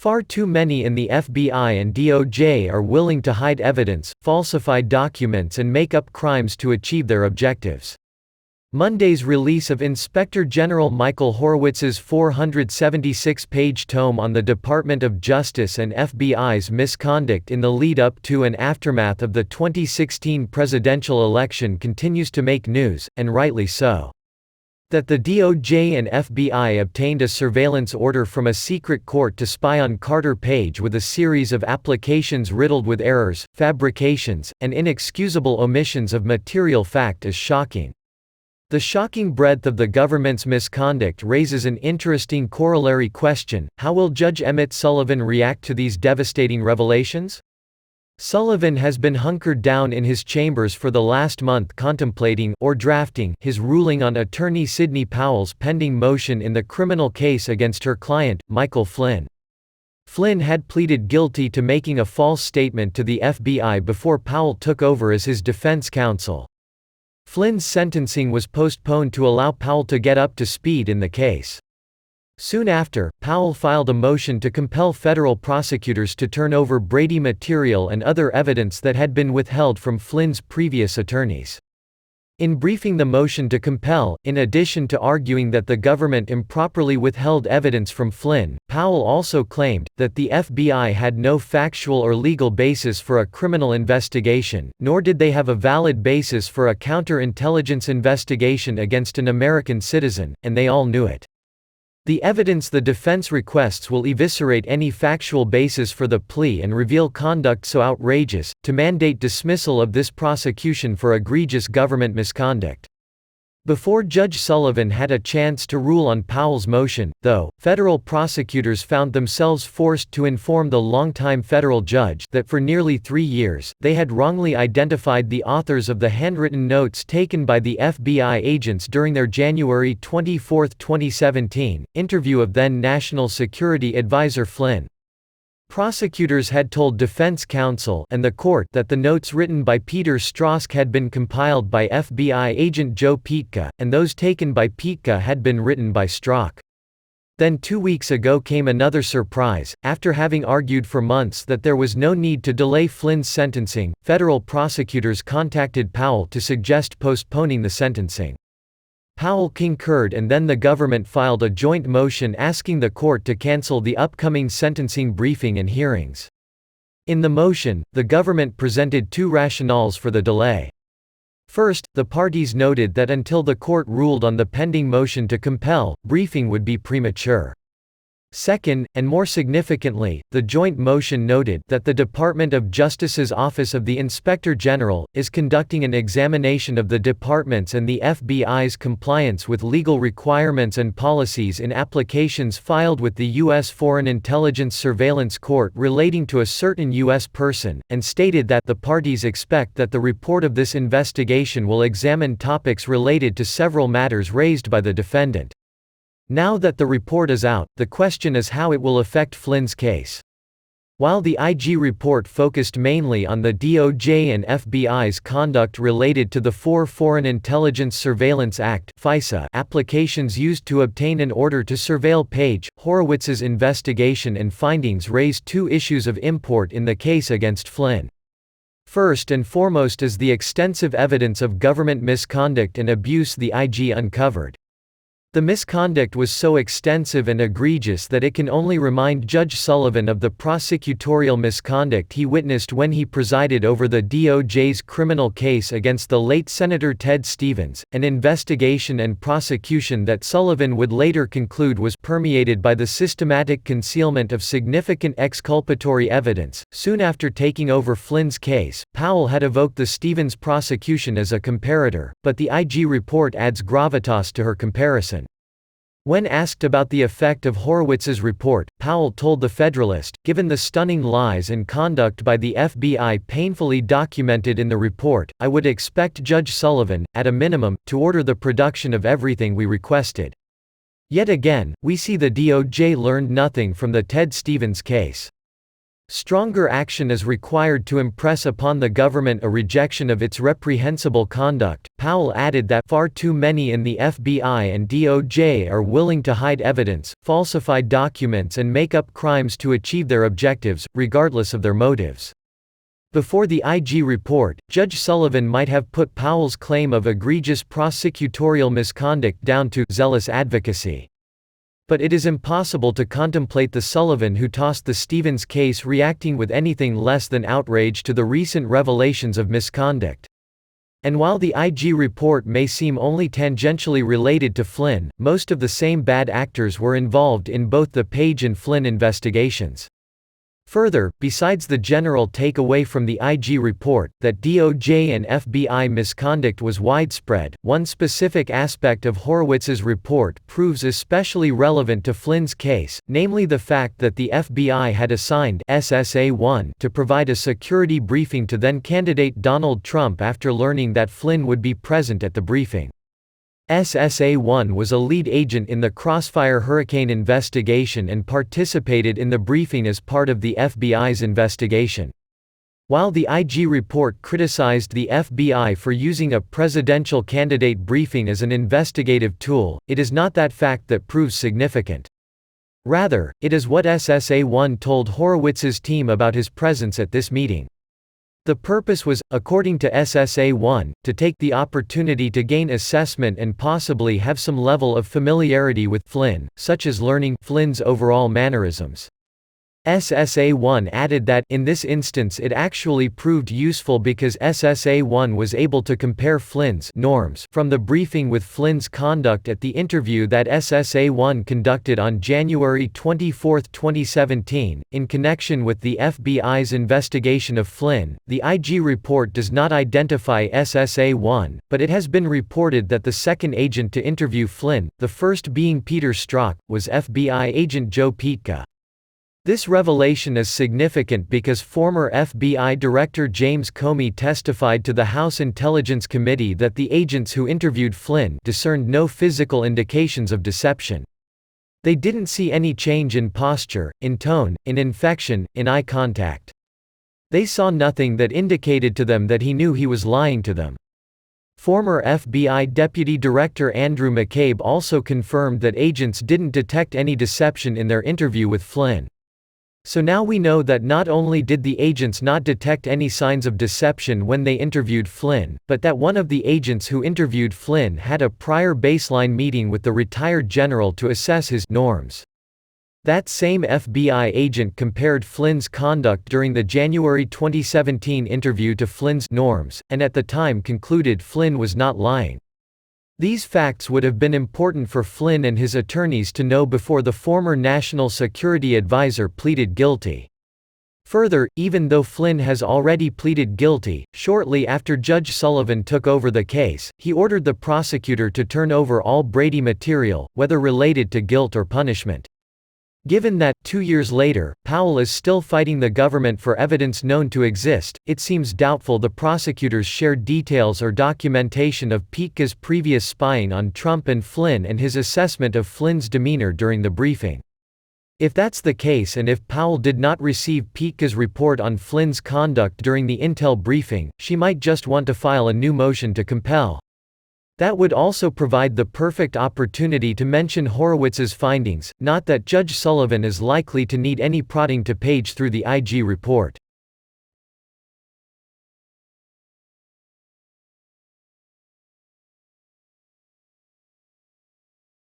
Far too many in the FBI and DOJ are willing to hide evidence, falsify documents and make up crimes to achieve their objectives. Monday's release of Inspector General Michael Horowitz's 476-page tome on the Department of Justice and FBI's misconduct in the lead-up to and aftermath of the 2016 presidential election continues to make news, and rightly so. That the DOJ and FBI obtained a surveillance order from a secret court to spy on Carter Page with a series of applications riddled with errors, fabrications, and inexcusable omissions of material fact is shocking. The shocking breadth of the government's misconduct raises an interesting corollary question: how will Judge Emmett Sullivan react to these devastating revelations? Sullivan has been hunkered down in his chambers for the last month contemplating, or drafting, his ruling on attorney Sidney Powell's pending motion in the criminal case against her client, Michael Flynn. Flynn had pleaded guilty to making a false statement to the FBI before Powell took over as his defense counsel. Flynn's sentencing was postponed to allow Powell to get up to speed in the case. Soon after, Powell filed a motion to compel federal prosecutors to turn over Brady material and other evidence that had been withheld from Flynn's previous attorneys. In briefing the motion to compel, in addition to arguing that the government improperly withheld evidence from Flynn, Powell also claimed that the FBI had no factual or legal basis for a criminal investigation, nor did they have a valid basis for a counterintelligence investigation against an American citizen, and they all knew it. The evidence the defense requests will eviscerate any factual basis for the plea and reveal conduct so outrageous, to mandate dismissal of this prosecution for egregious government misconduct. Before Judge Sullivan had a chance to rule on Powell's motion, though, federal prosecutors found themselves forced to inform the longtime federal judge that for nearly 3 years, they had wrongly identified the authors of the handwritten notes taken by the FBI agents during their January 24, 2017, interview of then National Security Advisor Flynn. Prosecutors had told defense counsel and the court that the notes written by Peter Strzok had been compiled by FBI agent Joe Pytka, and those taken by Pytka had been written by Strzok. Then 2 weeks ago came another surprise. After having argued for months that there was no need to delay Flynn's sentencing, federal prosecutors contacted Powell to suggest postponing the sentencing. Powell concurred, and then the government filed a joint motion asking the court to cancel the upcoming sentencing briefing and hearings. In the motion, the government presented 2 rationales for the delay. First, the parties noted that until the court ruled on the pending motion to compel, briefing would be premature. Second, and more significantly, the joint motion noted that the Department of Justice's Office of the Inspector General is conducting an examination of the department's and the FBI's compliance with legal requirements and policies in applications filed with the U.S. Foreign Intelligence Surveillance Court relating to a certain U.S. person, and stated that the parties expect that the report of this investigation will examine topics related to several matters raised by the defendant. Now that the report is out, the question is how it will affect Flynn's case. While the IG report focused mainly on the DOJ and FBI's conduct related to the 4 Foreign Intelligence Surveillance Act (FISA) applications used to obtain an order to surveil Page, Horowitz's investigation and findings raised 2 issues of import in the case against Flynn. First and foremost is the extensive evidence of government misconduct and abuse the IG uncovered. The misconduct was so extensive and egregious that it can only remind Judge Sullivan of the prosecutorial misconduct he witnessed when he presided over the DOJ's criminal case against the late Senator Ted Stevens, an investigation and prosecution that Sullivan would later conclude was permeated by the systematic concealment of significant exculpatory evidence. Soon after taking over Flynn's case, Powell had evoked the Stevens prosecution as a comparator, but the IG report adds gravitas to her comparison. When asked about the effect of Horowitz's report, Powell told The Federalist, "Given the stunning lies and conduct by the FBI painfully documented in the report, I would expect Judge Sullivan, at a minimum, to order the production of everything we requested." Yet again, we see the DOJ learned nothing from the Ted Stevens case. Stronger action is required to impress upon the government a rejection of its reprehensible conduct. Powell added that far too many in the FBI and DOJ are willing to hide evidence, falsify documents, and make up crimes to achieve their objectives, regardless of their motives. Before the IG report, Judge Sullivan might have put Powell's claim of egregious prosecutorial misconduct down to zealous advocacy. But it is impossible to contemplate the Sullivan who tossed the Stevens case reacting with anything less than outrage to the recent revelations of misconduct. And while the IG report may seem only tangentially related to Flynn, most of the same bad actors were involved in both the Page and Flynn investigations. Further, besides the general takeaway from the IG report, that DOJ and FBI misconduct was widespread, one specific aspect of Horowitz's report proves especially relevant to Flynn's case, namely the fact that the FBI had assigned SSA-1 to provide a security briefing to then-candidate Donald Trump after learning that Flynn would be present at the briefing. SSA-1 was a lead agent in the Crossfire Hurricane investigation and participated in the briefing as part of the FBI's investigation. While the IG report criticized the FBI for using a presidential candidate briefing as an investigative tool, it is not that fact that proves significant. Rather, it is what SSA-1 told Horowitz's team about his presence at this meeting. The purpose was, according to SSA-1, to take the opportunity to gain assessment and possibly have some level of familiarity with Flynn, such as learning Flynn's overall mannerisms. SSA-1 added that, in this instance it actually proved useful because SSA-1 was able to compare Flynn's norms from the briefing with Flynn's conduct at the interview that SSA-1 conducted on January 24, 2017, in connection with the FBI's investigation of Flynn. The IG report does not identify SSA-1, but it has been reported that the second agent to interview Flynn, the first being Peter Strzok, was FBI agent Joe Pitka. This revelation is significant because former FBI Director James Comey testified to the House Intelligence Committee that the agents who interviewed Flynn discerned no physical indications of deception. They didn't see any change in posture, in tone, in inflection, in eye contact. They saw nothing that indicated to them that he knew he was lying to them. Former FBI Deputy Director Andrew McCabe also confirmed that agents didn't detect any deception in their interview with Flynn. So now we know that not only did the agents not detect any signs of deception when they interviewed Flynn, but that one of the agents who interviewed Flynn had a prior baseline meeting with the retired general to assess his norms. That same FBI agent compared Flynn's conduct during the January 2017 interview to Flynn's norms, and at the time concluded Flynn was not lying. These facts would have been important for Flynn and his attorneys to know before the former National Security Advisor pleaded guilty. Further, even though Flynn has already pleaded guilty, shortly after Judge Sullivan took over the case, he ordered the prosecutor to turn over all Brady material, whether related to guilt or punishment. Given that, 2 years later, Powell is still fighting the government for evidence known to exist, it seems doubtful the prosecutors shared details or documentation of Pitka's previous spying on Trump and Flynn and his assessment of Flynn's demeanor during the briefing. If that's the case and if Powell did not receive Pitka's report on Flynn's conduct during the intel briefing, she might just want to file a new motion to compel. That would also provide the perfect opportunity to mention Horowitz's findings, not that Judge Sullivan is likely to need any prodding to Page through the IG report.